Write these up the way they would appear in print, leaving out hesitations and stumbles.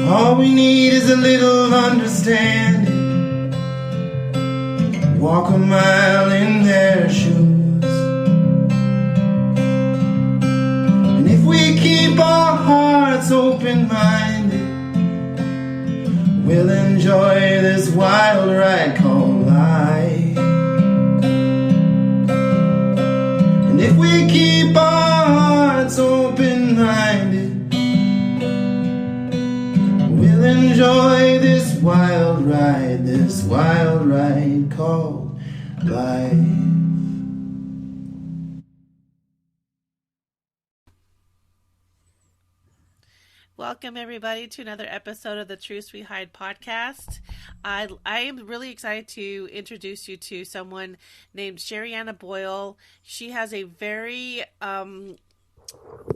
All we need is a little understanding. Walk a mile in their shoes. And if we keep our hearts open-minded, we'll enjoy this wild ride called life. And if we keep our hearts open-minded, we'll enjoy this wild ride called life. Welcome, everybody, to another episode of the Truths We Hide podcast. I am really excited to introduce you to someone named Sherianna Boyle. She has a very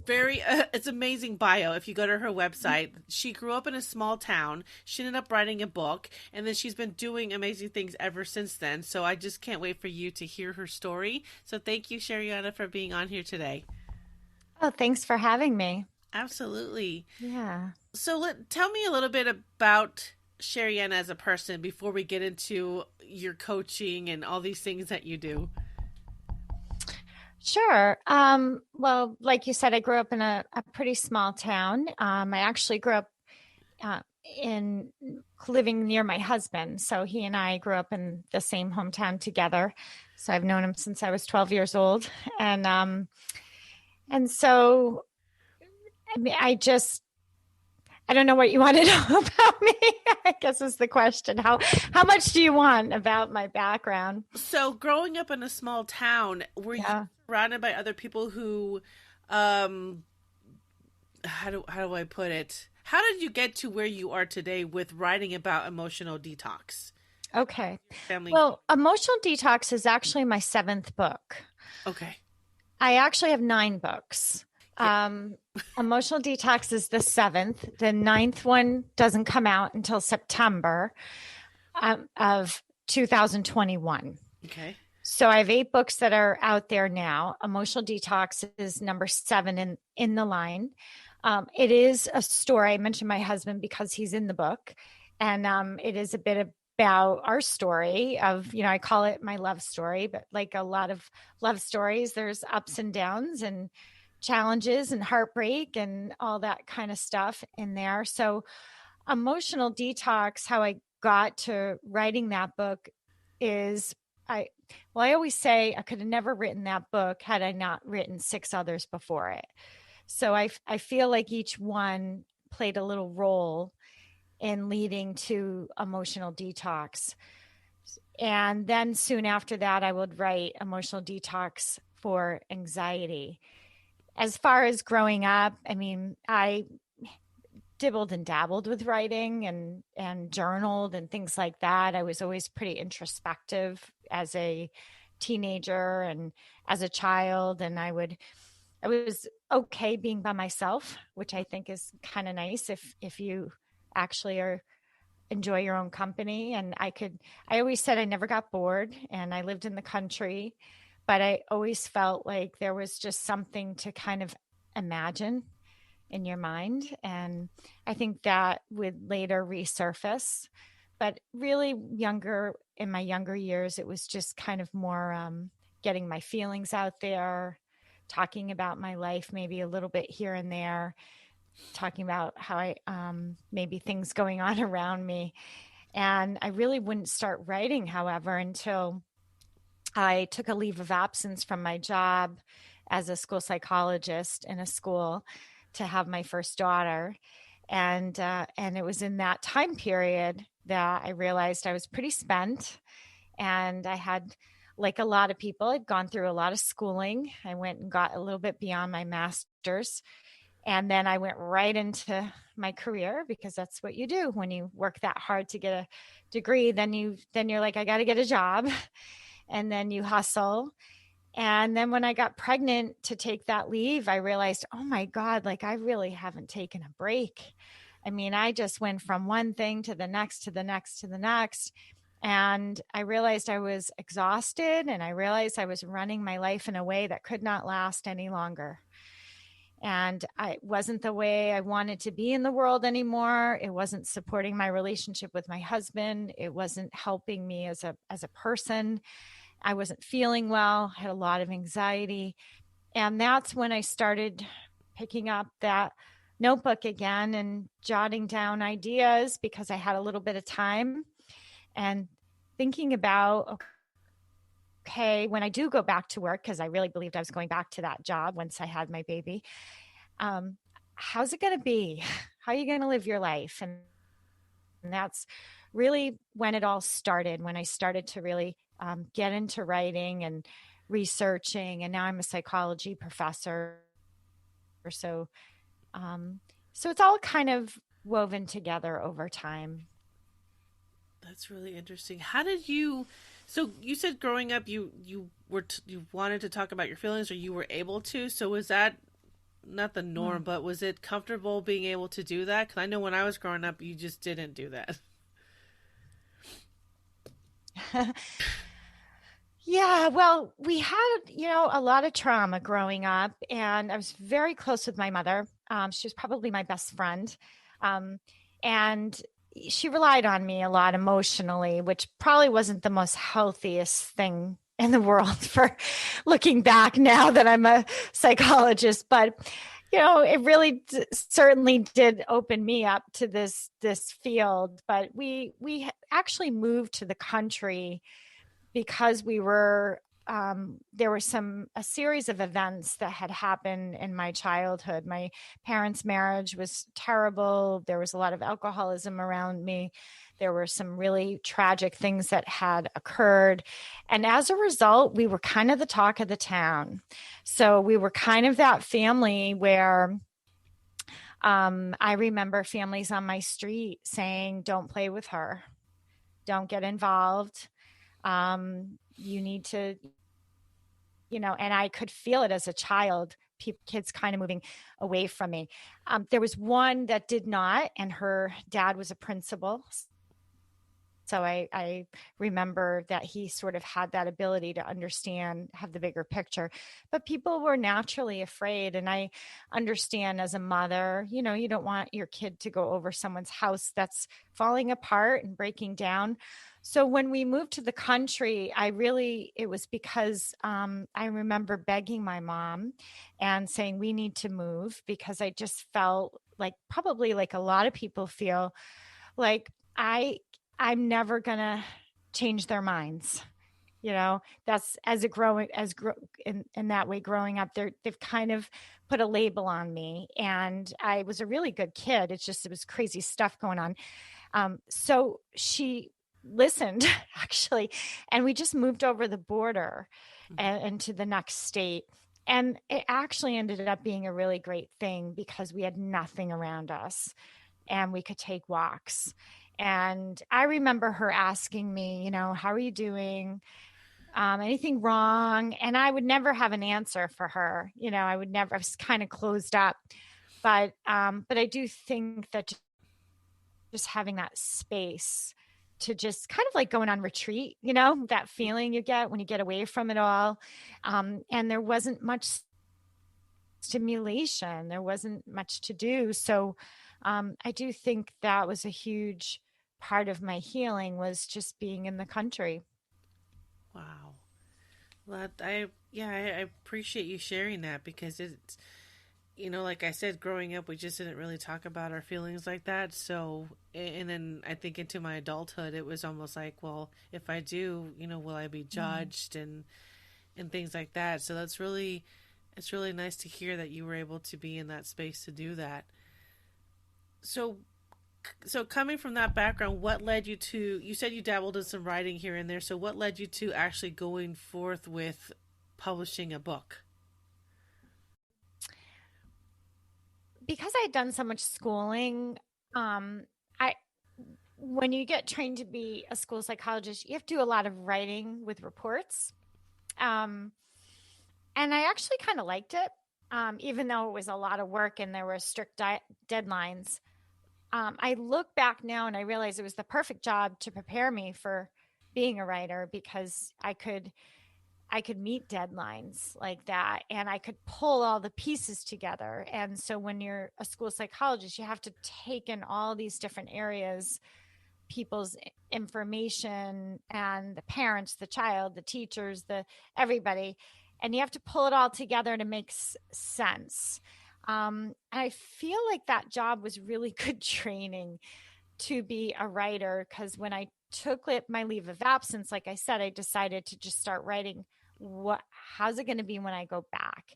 it's amazing bio. If you go to her website, she grew up in a small town. She ended up writing a book, and then she's been doing amazing things ever since then. So I just can't wait for you to hear her story. So thank you, Sherianna, for being on here today. Oh, thanks for having me. Absolutely. Yeah. So tell me a little bit about Sherianna as a person before we get into your coaching and all these things that you do. Sure. Well, like you said, I grew up in a pretty small town. I actually grew up living near my husband. So he and I grew up in the same hometown together. So I've known him since I was 12 years old. And so, I mean, I don't know what you want to know about me, I guess is the question. How much do you want about my background? So growing up in a small town, were you surrounded by other people who, how do I put it? How did you get to where you are today with writing about emotional detox? Okay. Well, Emotional Detox is actually my 7th book. Okay. I actually have 9 books. Emotional Detox is the 7th. The 9th one doesn't come out until September of 2021. Okay. So I have 8 books that are out there now. Emotional Detox is number 7 in the line. It is a story. I mentioned my husband because he's in the book, and it is a bit about our story of, I call it my love story, but like a lot of love stories, there's ups and downs and challenges and heartbreak and all that kind of stuff in there. So Emotional Detox, how I got to writing that book is I always say I could have never written that book had I not written 6 others before it. So I feel like each one played a little role in leading to Emotional Detox. And then soon after that, I would write Emotional Detox for anxiety. As far as growing up, I mean, I dibbled and dabbled with writing and journaled and things like that. I was always pretty introspective as a teenager and as a child. And I was okay being by myself, which I think is kind of nice if you actually enjoy your own company. And I always said I never got bored, and I lived in the country, but I always felt like there was just something to kind of imagine in your mind. And I think that would later resurface, but really in my younger years, it was just kind of more getting my feelings out there, talking about my life, maybe a little bit here and there, talking about how I, maybe things going on around me. And I really wouldn't start writing, however, until I took a leave of absence from my job as a school psychologist in a school to have my first daughter. And it was in that time period that I realized I was pretty spent. And I had, like a lot of people, I'd gone through a lot of schooling. I went and got a little bit beyond my master's. And then I went right into my career, because that's what you do when you work that hard to get a degree. Then you're like, I got to get a job. And then you hustle. And then when I got pregnant to take that leave, I realized, oh my God, like I really haven't taken a break. I mean, I just went from one thing to the next, to the next, to the next. And I realized I was exhausted, and I realized I was running my life in a way that could not last any longer. and I wasn't the way I wanted to be in the world anymore. It wasn't supporting my relationship with my husband. It wasn't helping me as a person. I wasn't feeling well, had a lot of anxiety. And that's when I started picking up that notebook again and jotting down ideas because I had a little bit of time and thinking about, okay, when I do go back to work, because I really believed I was going back to that job once I had my baby, um, how's it going to be? How are you going to live your life? And that's really when it all started, when I started to really get into writing and researching. And now I'm a psychology professor. So, so it's all kind of woven together over time. That's really interesting. How did you? So you said growing up, you wanted to talk about your feelings, or you were able to. So was that not the norm, but was it comfortable being able to do that? Because I know when I was growing up, you just didn't do that. Yeah, well, we had, a lot of trauma growing up, and I was very close with my mother. She was probably my best friend. Um, and she relied on me a lot emotionally, which probably wasn't the most healthiest thing in the world for looking back now that I'm a psychologist. But, it really certainly did open me up to this field. But we actually moved to the country because we were there were a series of events that had happened in my childhood. My parents' marriage was terrible. There was a lot of alcoholism around me. There were some really tragic things that had occurred. And as a result, we were kind of the talk of the town. So we were kind of that family where I remember families on my street saying, don't play with her, don't get involved. You need to, and I could feel it as a child, kids kind of moving away from me. There was one that did not, and her dad was a principal. So I remember that he sort of had that ability to understand, have the bigger picture. But people were naturally afraid. And I understand as a mother, you don't want your kid to go over someone's house that's falling apart and breaking down. So when we moved to the country, it was because I remember begging my mom and saying, we need to move, because I just felt like, probably like a lot of people feel, like I'm never gonna change their minds. That's in that way, growing up, they've kind of put a label on me, and I was a really good kid. It was crazy stuff going on. So she listened actually, and we just moved over the border and to the next state. And it actually ended up being a really great thing because we had nothing around us and we could take walks. And I remember her asking me, how are you doing? Anything wrong? And I would never have an answer for her. I was kind of closed up. But I do think that just having that space to just kind of like going on retreat, that feeling you get when you get away from it all. And there wasn't much stimulation. There wasn't much to do. So I do think that was a huge part of my healing, was just being in the country. Wow. Well, I appreciate you sharing that, because it's, like I said, growing up, we just didn't really talk about our feelings like that. So, and then I think into my adulthood, it was almost like, well, if I do, will I be judged and things like that. So it's really nice to hear that you were able to be in that space to do that. So coming from that background, what led you to, you said you dabbled in some writing here and there. So what led you to actually going forth with publishing a book? Because I had done so much schooling, I when you get trained to be a school psychologist, you have to do a lot of writing with reports. And I actually kind of liked it, even though it was a lot of work and there were strict deadlines. I look back now and I realize it was the perfect job to prepare me for being a writer, because I could meet deadlines like that, and I could pull all the pieces together. And so when you're a school psychologist, you have to take in all these different areas, people's information, and the parents, the child, the teachers, the everybody, and you have to pull it all together to make sense. And I feel like that job was really good training to be a writer, because when I took my leave of absence, like I said, I decided to just start writing. How's it going to be when I go back?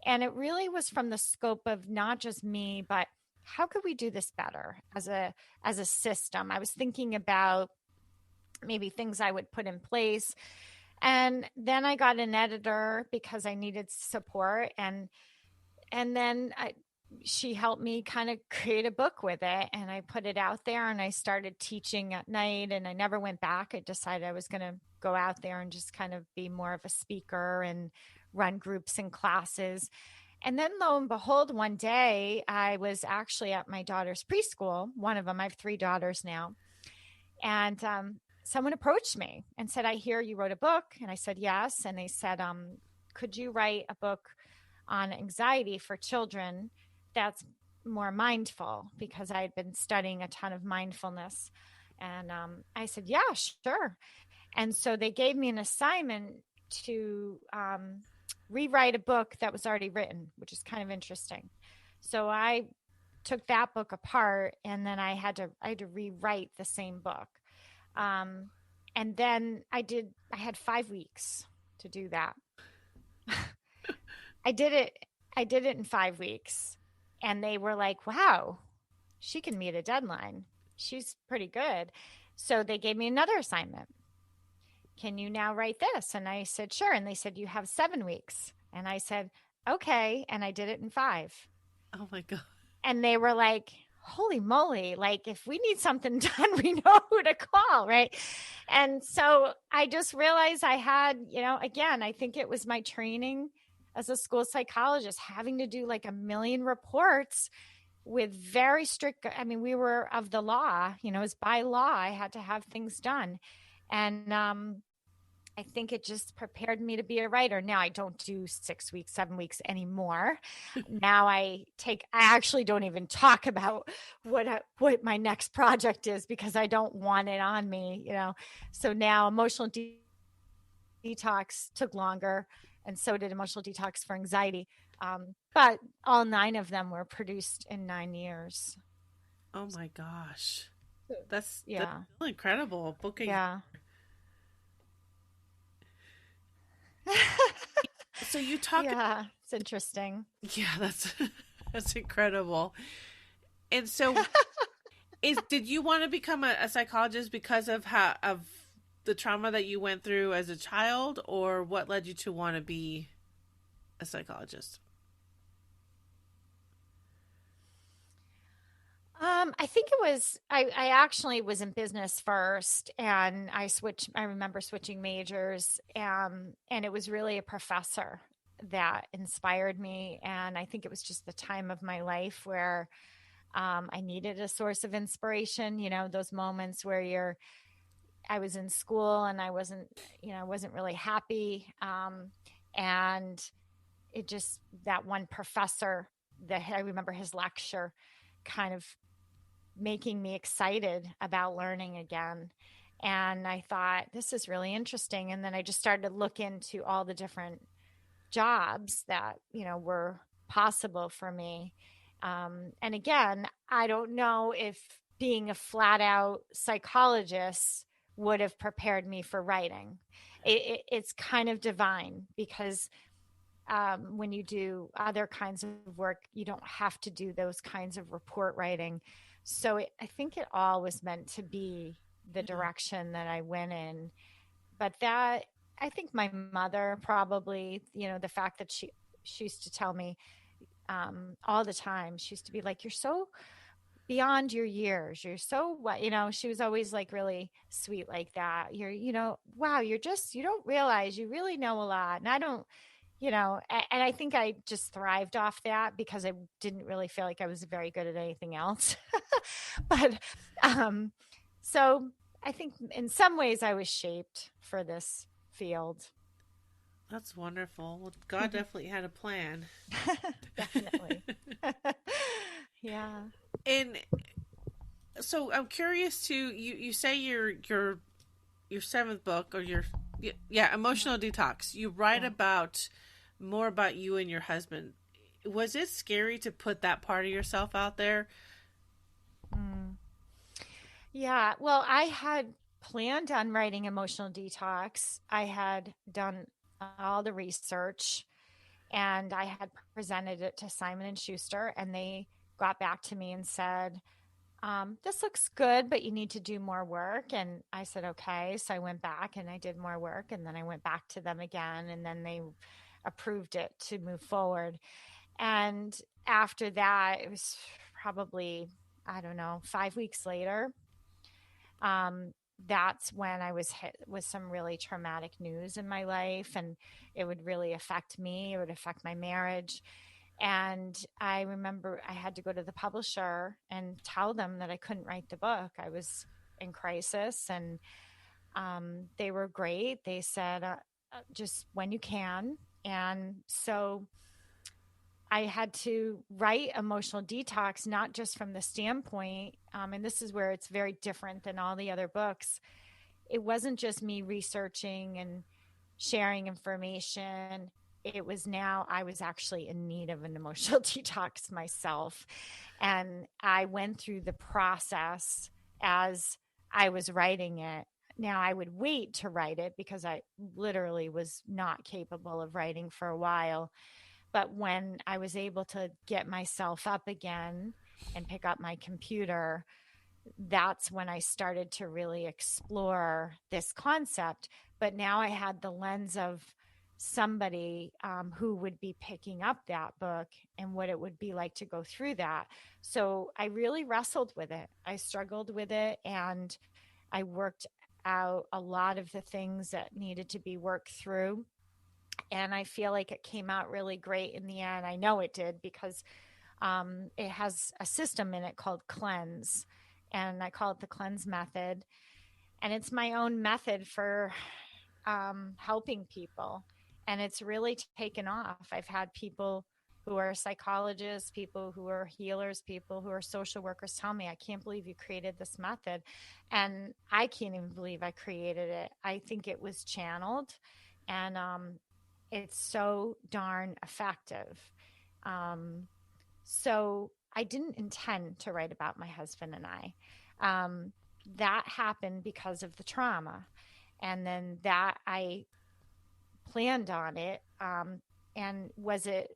And it really was from the scope of not just me, but how could we do this better as a system? I was thinking about maybe things I would put in place. And then I got an editor because I needed support, and then she helped me kind of create a book with it, and I put it out there, and I started teaching at night, and I never went back. I decided I was going to go out there and just kind of be more of a speaker and run groups and classes. And then lo and behold, one day I was actually at my daughter's preschool, one of them. I have 3 daughters now. And someone approached me and said, I hear you wrote a book. And I said, yes. And they said, could you write a book on anxiety for children that's more mindful? Because I had been studying a ton of mindfulness. And I said, yeah, sure. And so they gave me an assignment to rewrite a book that was already written, which is kind of interesting. So I took that book apart, and then I had to rewrite the same book. And then I had 5 weeks to do that. I did it in 5 weeks, and they were like, wow, she can meet a deadline. She's pretty good. So they gave me another assignment. Can you now write this? And I said, sure. And they said, you have 7 weeks. And I said, okay. And I did it in 5. Oh my God. And they were like, holy moly, like if we need something done, we know who to call, right? And so I just realized I had, again, I think it was my training as a school psychologist, having to do like a million reports with very strict, we were of the law, it was by law, I had to have things done. And I think it just prepared me to be a writer. Now I don't do 6 weeks, 7 weeks anymore. Now I actually don't even talk about what my next project is, because I don't want it on me, So now Emotional Detox took longer, and so did Emotional Detox for Anxiety. But all 9 of them were produced in 9 years. Oh my gosh. That's still incredible. Booking. Yeah. So you talk. Yeah, it's interesting. Yeah, that's incredible. And so, did you want to become a psychologist because of the trauma that you went through as a child, or what led you to want to be a psychologist? I think it was, I actually was in business first, and I remember switching majors, and it was really a professor that inspired me. And I think it was just the time of my life where I needed a source of inspiration, those moments where I was in school and I wasn't really happy. And it just, that one professor that I remember his lecture kind of making me excited about learning again. And I thought, this is really interesting. And then I just started to look into all the different jobs that, were possible for me. And again, I don't know if being a flat out psychologist would have prepared me for writing. It's kind of divine, because when you do other kinds of work, you don't have to do those kinds of report writing. So I think it all was meant to be the direction that I went in. But I think my mother probably, the fact that she used to tell me all the time, she used to be like, you're so beyond your years. You're so what, she was always like really sweet like that. Wow, you don't realize you really know a lot. And I don't, and I think I just thrived off that, because I didn't really feel like I was very good at anything else. But so I think in some ways I was shaped for this field. That's wonderful. Well, God definitely had a plan. Definitely. Yeah. And so I'm curious to you say your seventh book, or your, yeah, Emotional Detox. You write Yeah. about more about you and your husband. Was it scary to put that part of yourself out there? Mm. Yeah. Well, I had planned on writing Emotional Detox. I had done all the research and I had presented it to Simon and Schuster, and they got back to me and said, this looks good, but you need to do more work. And I said, okay. So I went back and I did more work, and then I went back to them again, and then they approved it to move forward. And after that, it was probably, I don't know, 5 weeks later. Um, that's when I was hit with some really traumatic news in my life, and it would really affect me. It would affect my marriage. And I remember I had to go to the publisher and tell them that I couldn't write the book. I was in crisis, and they were great. They said, just when you can. And so I had to write Emotional Detox, not just from the standpoint, and this is where it's very different than all the other books. It wasn't just me researching and sharing information. It was now I was actually in need of an emotional detox myself. And I went through the process as I was writing it. Now, I would wait to write it because I literally was not capable of writing for a while. But when I was able to get myself up again and pick up my computer, that's when I started to really explore this concept. But now I had the lens of somebody who would be picking up that book and what it would be like to go through that. So I really wrestled with it. I struggled with it, and I worked out a lot of the things that needed to be worked through. And I feel like it came out really great in the end. I know it did because it has a system in it called cleanse, and I call it the cleanse method. And it's my own method for helping people, and it's really taken off. I've had people who are psychologists, people who are healers, people who are social workers tell me, I can't believe you created this method. And I can't even believe I created it. I think it was channeled, and it's so darn effective. Um, so I didn't intend to write about my husband and I. Um, that happened because of the trauma. And then that I planned on it. And was it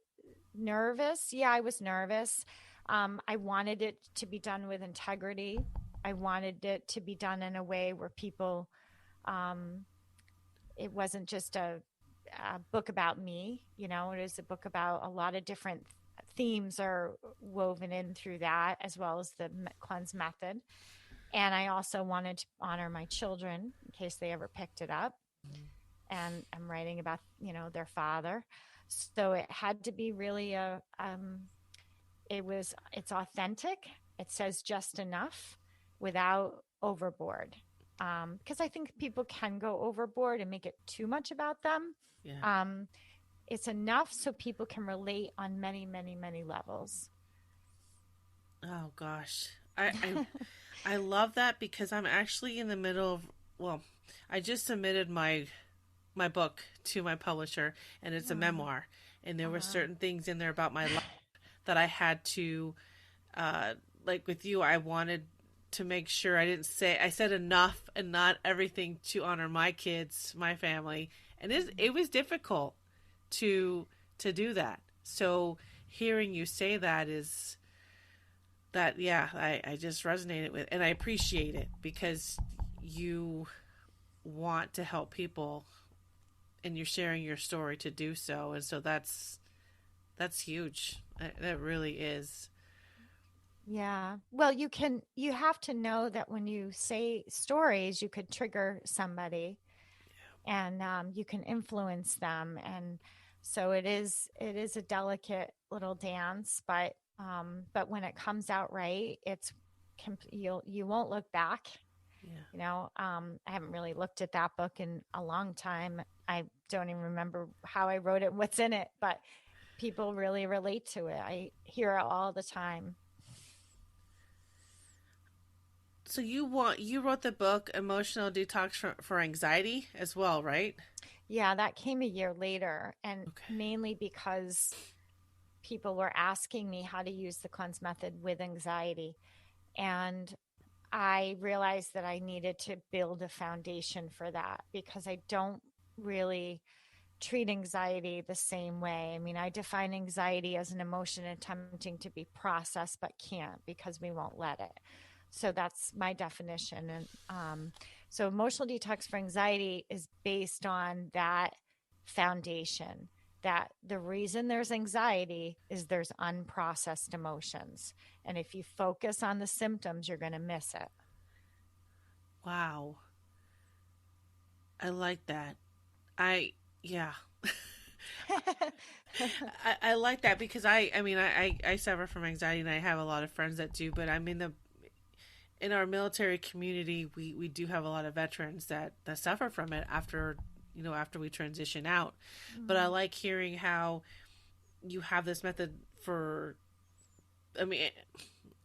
nervous? Yeah, I was nervous. I wanted it to be done with integrity. I wanted it to be done in a way where people, um, it wasn't just a book about me, it is a book about a lot of different themes are woven in through that, as well as the cleanse method. And I also wanted to honor my children in case they ever picked it up. And I'm writing about, their father. So it had to be really it's authentic. It says just enough without overboard. Because I think people can go overboard and make it too much about them. Yeah. It's enough so people can relate on many, many, many levels. Oh gosh. I love that because I'm actually in the middle of, well, I just submitted my book to my publisher, and it's a memoir, and there were certain things in there about my life that I had to like with you, I wanted to make sure I said enough and not everything to honor my kids, my family. And it was difficult to do that. So hearing you say that is that, yeah, I just resonated with, and I appreciate it because you want to help people and you're sharing your story to do so. And so that's huge. That really is. Yeah. Well, you have to know that when you say stories, you could trigger somebody, and you can influence them. And so it is a delicate little dance, but when it comes out right, you won't look back. Yeah. I haven't really looked at that book in a long time. I don't even remember how I wrote it, what's in it, but people really relate to it. I hear it all the time. So you wrote the book Emotional Detox for Anxiety as well, right? Yeah, that came a year later, and Okay. mainly because people were asking me how to use the cleanse method with anxiety. And I realized that I needed to build a foundation for that because I don't really treat anxiety the same way. I mean, I define anxiety as an emotion attempting to be processed but can't because we won't let it. So that's my definition. And so emotional detox for anxiety is based on that foundation, that the reason there's anxiety is there's unprocessed emotions. And if you focus on the symptoms, you're going to miss it. Wow. I like that. I yeah. I like that because I mean I suffer from anxiety and I have a lot of friends that do, but I'm in our military community we do have a lot of veterans that suffer from it after after we transition out. But I Mm. like hearing how you have this method for I mean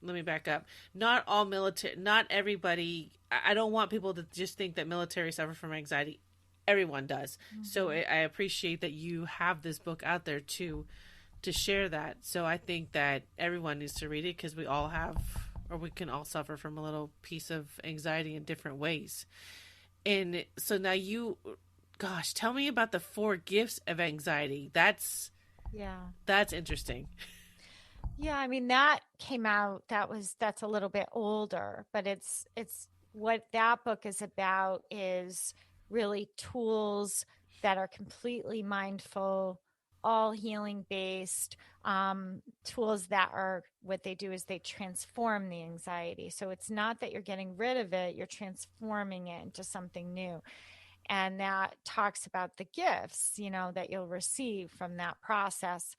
let me back up. Not all military, not everybody. I don't want people to just think that military suffer from anxiety. Everyone does. So Mhm. I appreciate that you have this book out there to share that. So I think that everyone needs to read it because we all have, or we can all suffer from a little piece of anxiety in different ways. And so now gosh, tell me about the four gifts of anxiety. Yeah. That's interesting. Yeah, I mean that came out that's a little bit older, but it's what that book is about is really tools that are completely mindful, all healing based, tools that are what they do is they transform the anxiety. So it's not that you're getting rid of it, you're transforming it into something new. And that talks about the gifts, that you'll receive from that process.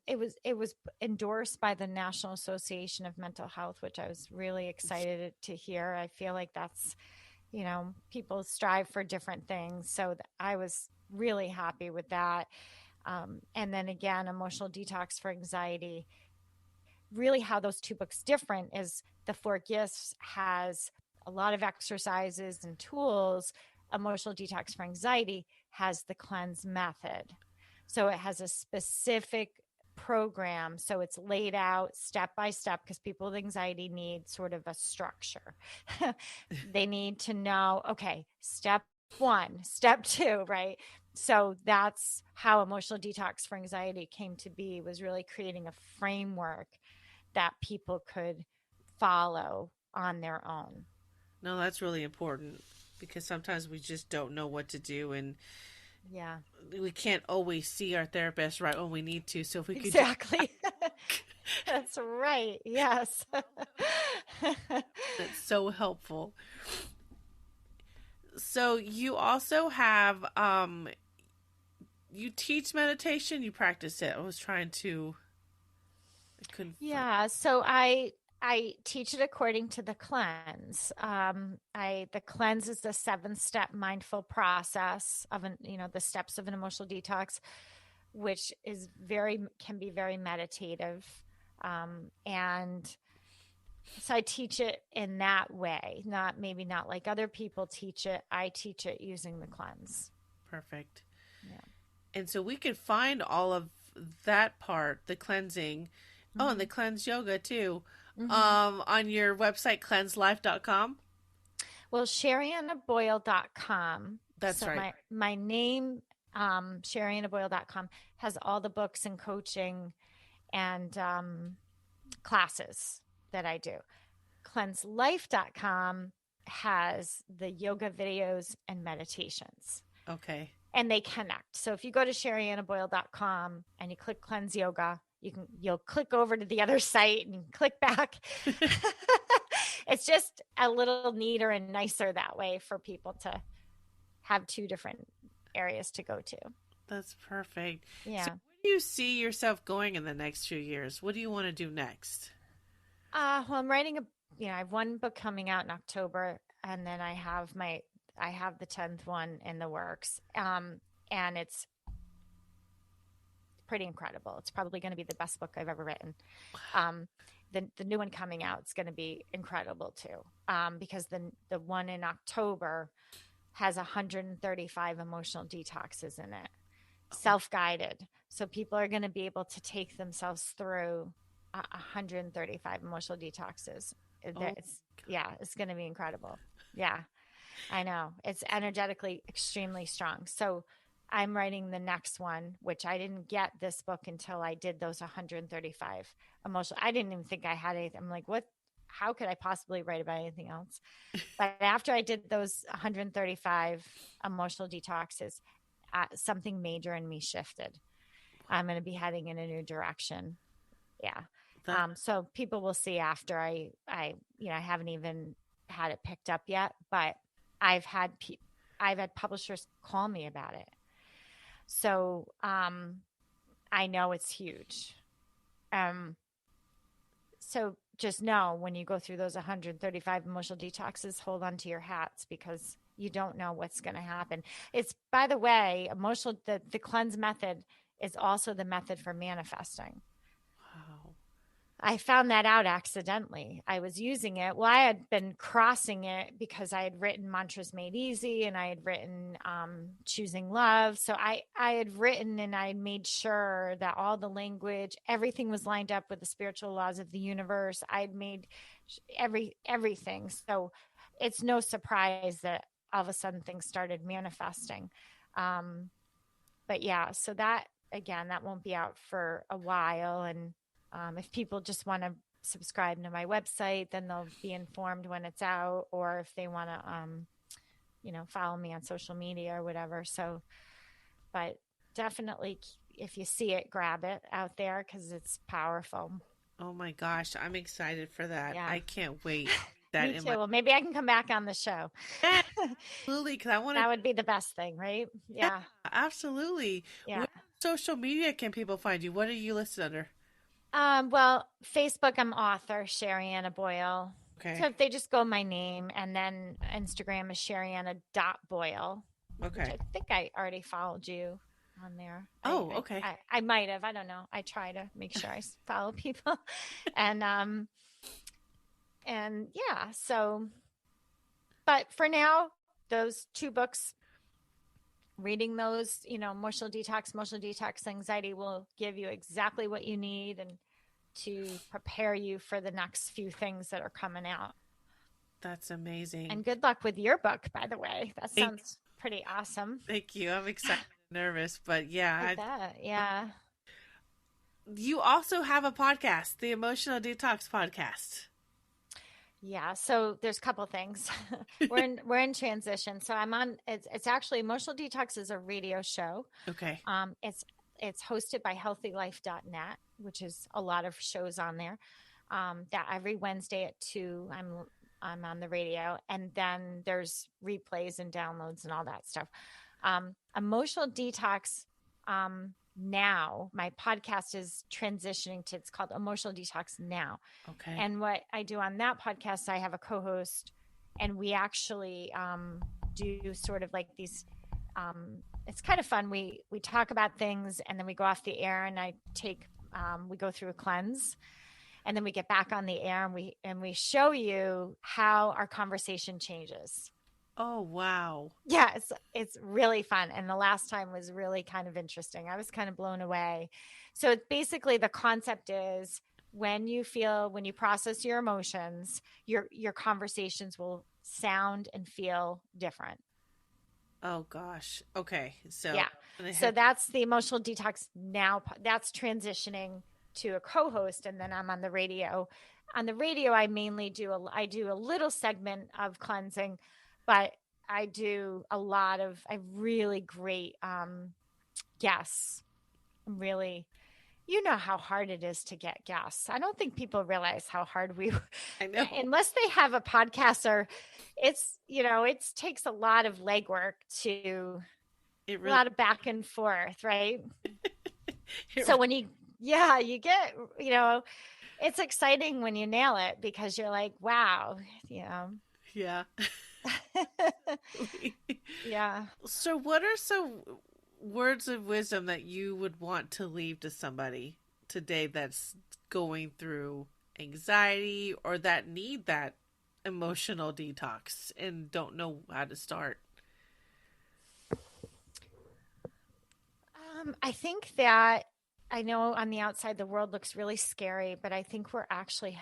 It was endorsed by the National Association of Mental Health, which I was really excited to hear. I feel like that's, people strive for different things, so I was really happy with that. And then again, Emotional Detox for Anxiety, really how those two books different is the Four Gifts has a lot of exercises and tools. Emotional Detox for Anxiety has the cleanse method, so it has a specific program, so it's laid out step by step because people with anxiety need sort of a structure. They need to know, okay, step one, step two, right? So that's how Emotional Detox for Anxiety came to be, was really creating a framework that people could follow on their own. No, that's really important because sometimes we just don't know what to do and Yeah, we can't always see our therapist right when we need to. So if we could just exactly. That's right. Yes. that's so helpful. So you also have you teach meditation, you practice it. I was trying to I couldn't find Yeah, so I teach it according to the cleanse. I the cleanse is the 7-step mindful process of the steps of an emotional detox, which is very can be very meditative. And so I teach it in that way, not like other people teach it. I teach it using the cleanse. perfect. Yeah. And so we could find all of that part, the cleansing. Oh, and the Hmm. cleanse yoga too. Hmm. On your website cleanselife.com. Well, Sheriannaboyle.com. That's So right. my name, Sheriannaboyle.com, has all the books and coaching and classes that I do. Cleanselife.com has the yoga videos and meditations, Okay. and they connect. So if you go to Sheriannaboyle.com and you click cleanse yoga, you'll click over to the other site and click back. It's just a little neater and nicer that way for people to have two different areas to go to. That's perfect. So Yeah. where do you see yourself going in the next few years? What do you want to do next? Well, I'm writing I have one book coming out in October, and then I have I have the 10th one in the works. And it's pretty incredible. It's probably going to be the best book I've ever written. The new one coming out is going to be incredible too. Because the one in October has 135 emotional detoxes in it, self-guided. So people are going to be able to take themselves through 135 emotional detoxes. It's going to be incredible. Yeah, I know. It's energetically extremely strong. So I'm writing the next one, which I didn't get this book until I did those 135 emotional. I didn't even think I had anything. I'm like, what? How could I possibly write about anything else? But after I did those 135 emotional detoxes, something major in me shifted. I'm going to be heading in a new direction. Yeah. So people will see after I haven't even had it picked up yet, but I've had publishers call me about it. So, I know it's huge. So just know when you go through those 135 emotional detoxes, hold on to your hats because you don't know what's going to happen. It's, by the way, the cleanse method is also the method for manifesting. Wow. I found that out accidentally. I was using it. Well, I had been crossing it because I had written Mantras Made Easy and I had written Choosing Love. So I had written and I made sure that all the language, everything was lined up with the spiritual laws of the universe. I'd made everything. So it's no surprise that all of a sudden things started manifesting. But yeah, so that, again, that won't be out for a while. And if people just want to subscribe to my website, then they'll be informed when it's out, or if they want to, follow me on social media or whatever. So, but definitely if you see it, grab it out there because it's powerful. Oh my gosh. I'm excited for that. Yeah. I can't wait. Me too. Well, maybe I can come back on the show. Yeah, absolutely. Because that would be the best thing, right? Yeah, absolutely. Yeah. What social media can people find you? What are you listed under? Well, Facebook, I'm author Sherianna Boyle. Okay. So if they just go my name, and then Instagram is Sherianna.Boyle. Okay. Which I think I already followed you on there. Okay. I might have. I don't know. I try to make sure I follow people. And yeah, so, but for now, those 2 books, reading those, emotional detox, anxiety will give you exactly what you need and to prepare you for the next few things that are coming out. That's amazing. And good luck with your book, by the way. That sounds pretty awesome. Thank you. I'm excited and nervous, but yeah. Yeah. You also have a podcast, the Emotional Detox Podcast. Yeah, so there's a couple things. We're in transition. So I'm on. It's actually Emotional Detox is a radio show. Okay. It's hosted by HealthyLife.net, which is a lot of shows on there. That every Wednesday at 2, I'm on the radio, and then there's replays and downloads and all that stuff. Emotional Detox. Now my podcast is transitioning to, it's called Emotional Detox Now. Okay. And what I do on that podcast, I have a co-host, and we actually do sort of like these it's kind of fun. We talk about things, and then we go off the air, and we go through a cleanse, and then we get back on the air, and we show you how our conversation changes. Oh, wow. Yeah, it's really fun. And the last time was really kind of interesting. I was kind of blown away. So basically the concept is when you process your emotions, your conversations will sound and feel different. Oh gosh. Okay. So yeah. So that's the Emotional Detox Now. That's transitioning to a co-host, and then I'm on the radio. On the radio, I mainly do a little segment of cleansing, but I do a lot of really great guests. Really, how hard it is to get guests. I don't think people realize how hard I know. Unless they have a podcast, or it takes a lot of legwork to a lot of back and forth, right? So when you get, it's exciting when you nail it, because you're like, wow, Yeah. Yeah. So, what are some words of wisdom that you would want to leave to somebody today that's going through anxiety or that need that emotional detox and don't know how to start? I think that I know on the outside the world looks really scary, but I think we're actually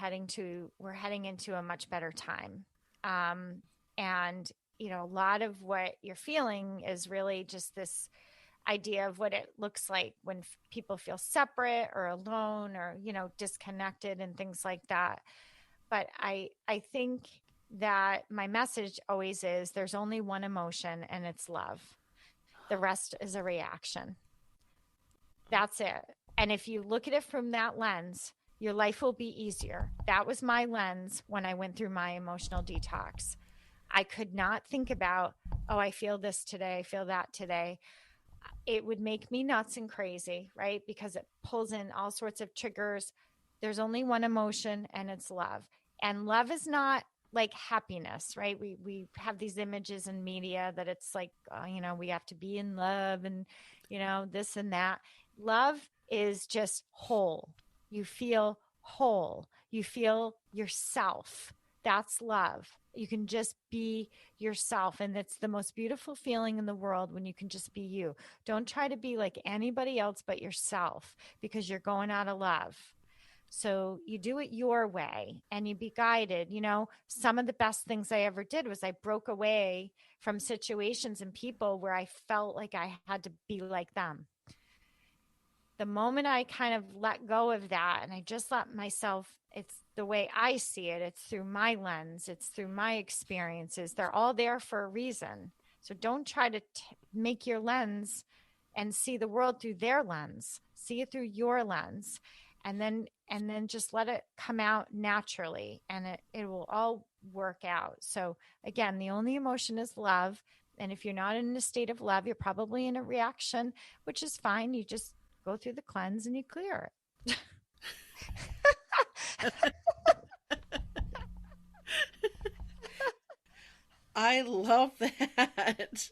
we're heading into a much better time. Um, and a lot of what you're feeling is really just this idea of what it looks like when people feel separate or alone or disconnected and things like that. But I think that my message always is there's only one emotion, and it's love. The rest is a reaction. That's it. And if you look at it from that lens, your life will be easier. That was my lens when I went through my emotional detox. I could not think about, oh, I feel this today, I feel that today. It would make me nuts and crazy, right? Because it pulls in all sorts of triggers. There's only one emotion, and it's love. And love is not like happiness, right? We have these images in media that it's like, we have to be in love and, this and that. Love is just whole. You feel whole. You feel yourself. That's love. You can just be yourself. And it's the most beautiful feeling in the world when you can just be you. Don't try to be like anybody else but yourself because you're going out of love. So you do it your way and you be guided. Some of the best things I ever did was I broke away from situations and people where I felt like I had to be like them. The moment I kind of let go of that and I just let myself, it's the way I see it. It's through my lens. It's through my experiences. They're all there for a reason. So don't try to make your lens and see the world through their lens. See it through your lens. And then just let it come out naturally and it will all work out. So again, the only emotion is love. And if you're not in a state of love, you're probably in a reaction, which is fine. You just go through the cleanse and you clear it. I love that.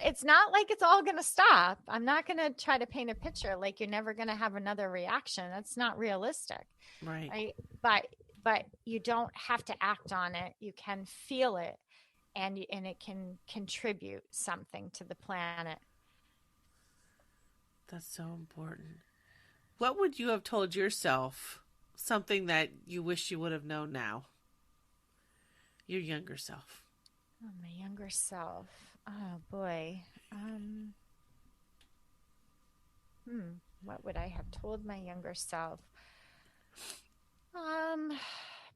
It's not like it's all going to stop. I'm not going to try to paint a picture like you're never going to have another reaction. That's not realistic. Right. But you don't have to act on it. You can feel it and it can contribute something to the planet. That's so important. What would you have told yourself? Something that you wish you would have known now? Your younger self. Oh, my younger self. Oh boy. What would I have told my younger self?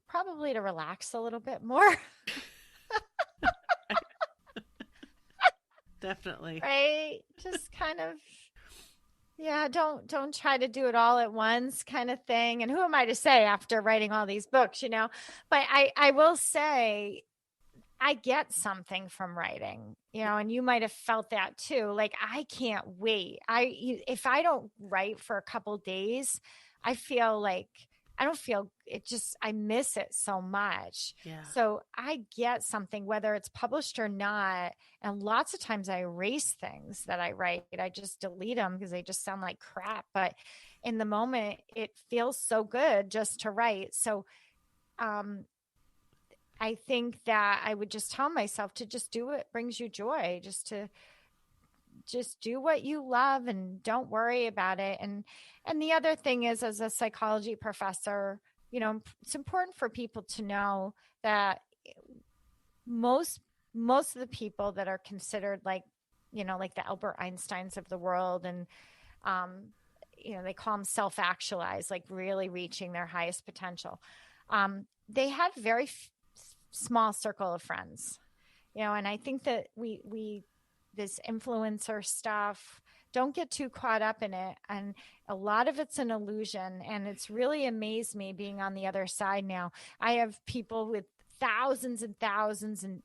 Probably to relax a little bit more. Definitely. Right? Just kind of, yeah, don't try to do it all at once kind of thing. And who am I to say after writing all these books, But I will say I get something from writing, and you might have felt that too. Like I can't wait. If I don't write for a couple days, I feel like I don't feel it just I miss it so much. Yeah. So I get something whether it's published or not, and lots of times I erase things that I write. I just delete them because they just sound like crap, but in the moment it feels so good just to write. So I think that I would just tell myself to just do what brings you joy, just do what you love and don't worry about it. And the other thing is, as a psychology professor, it's important for people to know that most of the people that are considered like the Albert Einsteins of the world and they call them self-actualized, like really reaching their highest potential. They had very small circle of friends, and I think that we this influencer stuff, don't get too caught up in it, and a lot of it's an illusion, and it's really amazed me being on the other side now. I have people with thousands and thousands and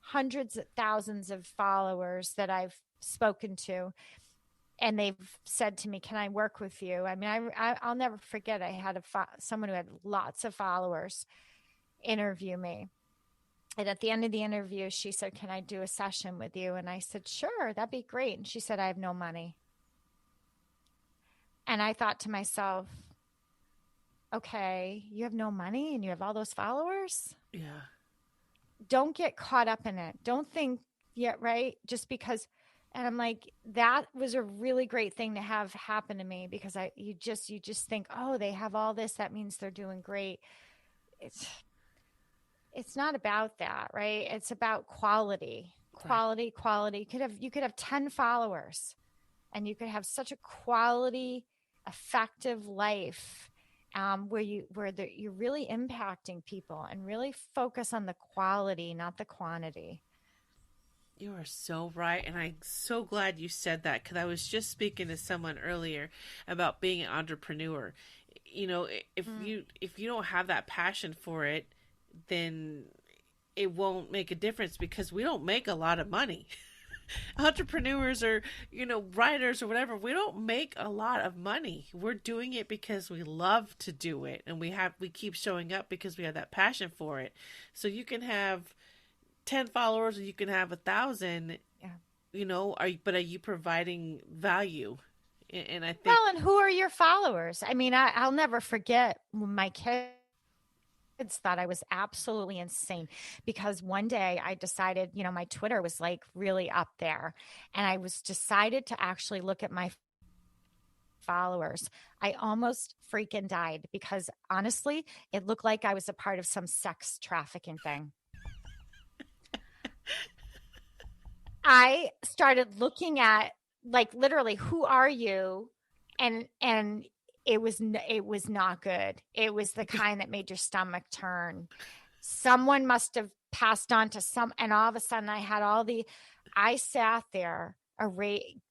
hundreds of thousands of followers that I've spoken to, and they've said to me, can I work with you? I mean, I'll never forget, I had someone who had lots of followers interview me. And at the end of the interview, she said, "Can I do a session with you?" And I said, "Sure, that'd be great." And she said, "I have no money." And I thought to myself, okay, you have no money and you have all those followers? Yeah. Don't get caught up in it. Don't think, yeah, right? Just because. And I'm like, that was a really great thing to have happen to me, because you just think, oh, they have all this, that means they're doing great. It's it's not about that, right? It's about quality, Right. quality. You could have 10 followers and you could have such a quality, effective life, you're really impacting people, and really focus on the quality, not the quantity. You are so right, and I'm so glad you said that, because I was just speaking to someone earlier about being an entrepreneur. You know, Mm. if you don't have that passion for it, then it won't make a difference, because we don't make a lot of money. Entrepreneurs, or writers or whatever, we don't make a lot of money. We're doing it because we love to do it, and we keep showing up because we have that passion for it. So you can have 10 followers, or you can have 1,000. Yeah. Are you providing value? And I think, Well, and who are your followers? I mean, I'll never forget when my kids thought I was absolutely insane, because one day I decided, my Twitter was like really up there, and I was decided to actually look at my followers. I almost freaking died, because honestly, it looked like I was a part of some sex trafficking thing. I started looking at, like, literally, who are you? And it was not good. It was the kind that made your stomach turn. Someone must have passed on to some, and all of a sudden I sat there,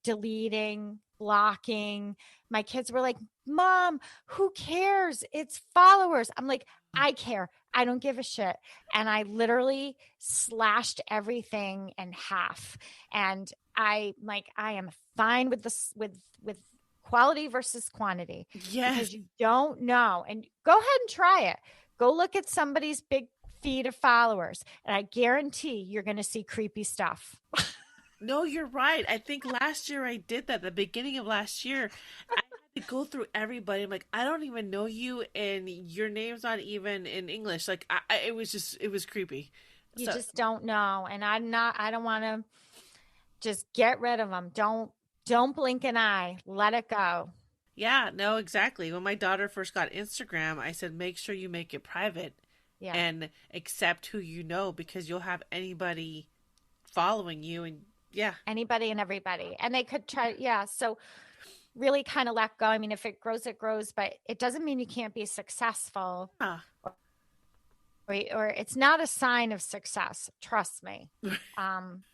deleting, blocking. My kids were like, "Mom, who cares? It's followers." I'm like, "I care. I don't give a shit." And I literally slashed everything in half. And I am fine with this, with quality versus quantity, yes. because you don't know. And go ahead and try it. Go look at somebody's big feed of followers, and I guarantee you're going to see creepy stuff. No, you're right. I think last year I did that. The beginning of last year, I had to go through everybody. I'm like, I don't even know you, and your name's not even in English. Like, it was creepy. You So, just don't know. And I don't want to, just get rid of them. Don't blink an eye. Let it go. yeah, no, exactly. When my daughter first got Instagram, I said, make sure you make it private Yeah. and accept who you know, because you'll have anybody following you. And yeah, Anybody and everybody. And they could try. Yeah. So really kind of let go. I mean, if it grows, it grows, but it doesn't mean you can't be successful, yeah. or it's not a sign of success. Trust me.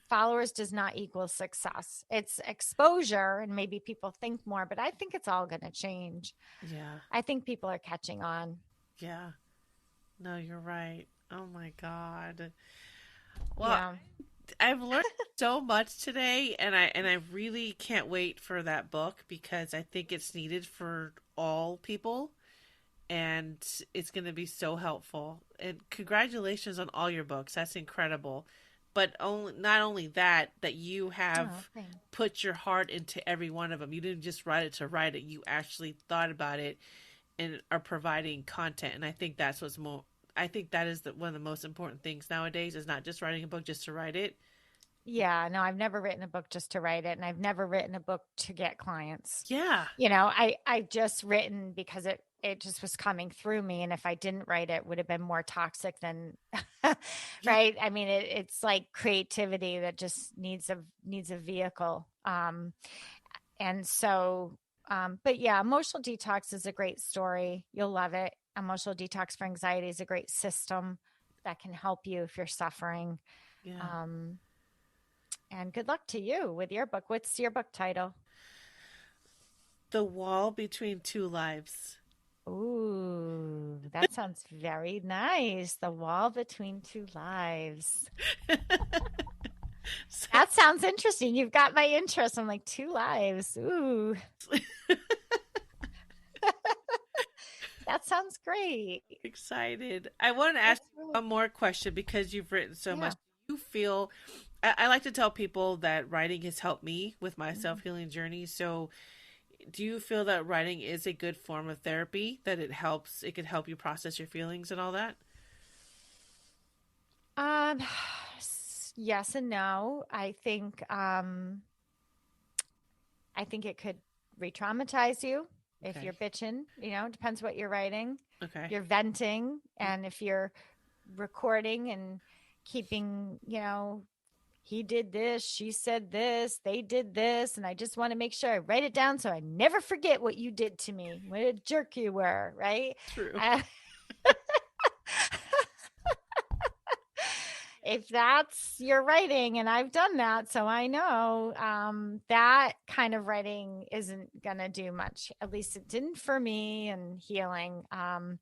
Followers does not equal success. It's exposure, and maybe people think more, but I think it's all going to change. Yeah, I think people are catching on. yeah. No, you're right. Oh my God. Well, Yeah. I've learned so much today, and I really can't wait for that book, because I think it's needed for all people, and it's going to be so helpful. And congratulations on all your books. That's incredible. But not only that you Oh, have thanks. put your heart into every one of them. You didn't just write it to write it. You actually thought about it and are providing content. And I think that's what's more. I think that is one of the most important things nowadays, is not just writing a book just to write it. Yeah, no, I've never written a book just to write it, and I've never written a book to get clients. Yeah. I just written because it just was coming through me, and if I didn't write it, would have been more toxic than Yeah. right. I mean, it's like creativity that just needs a vehicle. And so, but yeah, Emotional Detox is a great story. You'll love it. Emotional Detox for Anxiety is a great system that can help you if you're suffering. Yeah. Um, and good luck to you with your book. What's your book title? The Wall Between Two Lives. Ooh, that sounds very nice. The Wall Between Two Lives. So, That sounds interesting. You've got my interest. I'm like, two lives. Ooh, That sounds great. Excited. I want to ask you one more question because you've written so much. Yeah. Do you feel, I like to tell people that writing has helped me with my Mhm. self-healing journey. So do you feel that writing is a good form of therapy, that it can help you process your feelings and all that? Um, yes and no. I think it could re-traumatize you if Okay. you're bitching, depends what you're writing. If Okay. you're venting and if you're recording and keeping, he did this, she said this, they did this, and I just want to make sure I write it down so I never forget what you did to me. What a jerk you were, right? True. Uh, if that's your writing, and I've done that, so I know that kind of writing isn't going to do much. At least it didn't for me and healing. I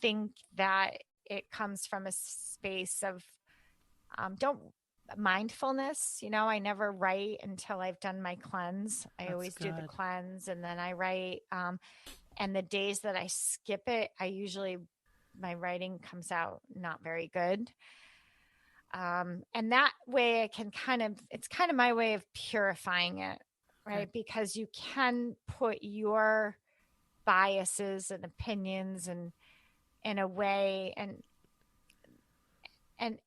think that it comes from a space of don't mindfulness. I never write until I've done my cleanse. I That's always do the good. cleanse and then I write. And the days that I skip it, my writing comes out not very good. And that way it's kind of my way of purifying it, right? Okay. Because you can put your biases and opinions and in a way and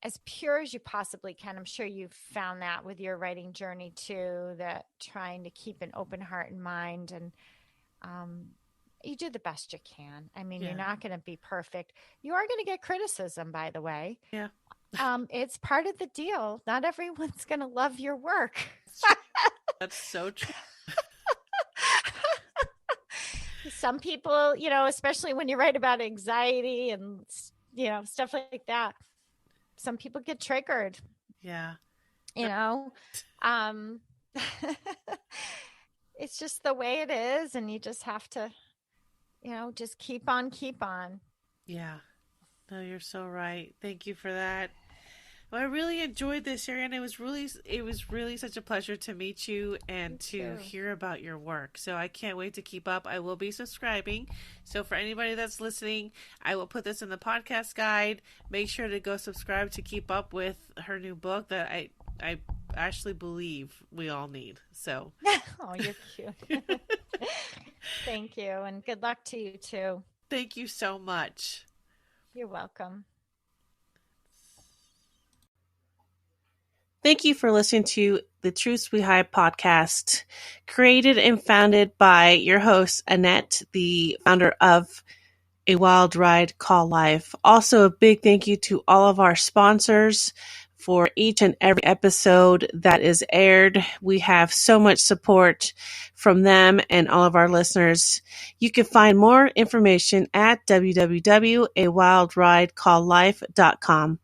as pure as you possibly can. I'm sure you've found that with your writing journey too, that trying to keep an open heart and mind and you do the best you can. I mean, Yeah. you're not going to be perfect. You are going to get criticism, by the way. Yeah. It's part of the deal. Not everyone's going to love your work. That's so true. Some people, especially when you write about anxiety and, stuff like that, some people get triggered, Yeah. um, it's just the way it is. And you just have to, just keep on. Yeah. No, you're so right. Thank you for that. Well, I really enjoyed this, Sherianna. It was really such a pleasure to meet you and to hear about your work. So I can't wait to keep up. I will be subscribing. So for anybody that's listening, I will put this in the podcast guide. Make sure to go subscribe to keep up with her new book that I actually believe we all need. So Oh, you're cute. Thank you, and good luck to you too. thank you so much. You're welcome. Thank you for listening to the Truths We Hide podcast, created and founded by your host, Annette, the founder of A Wild Ride Call Life. Also, a big thank you to all of our sponsors for each and every episode that is aired. We have so much support from them and all of our listeners. You can find more information at www.awildridecalllife.com.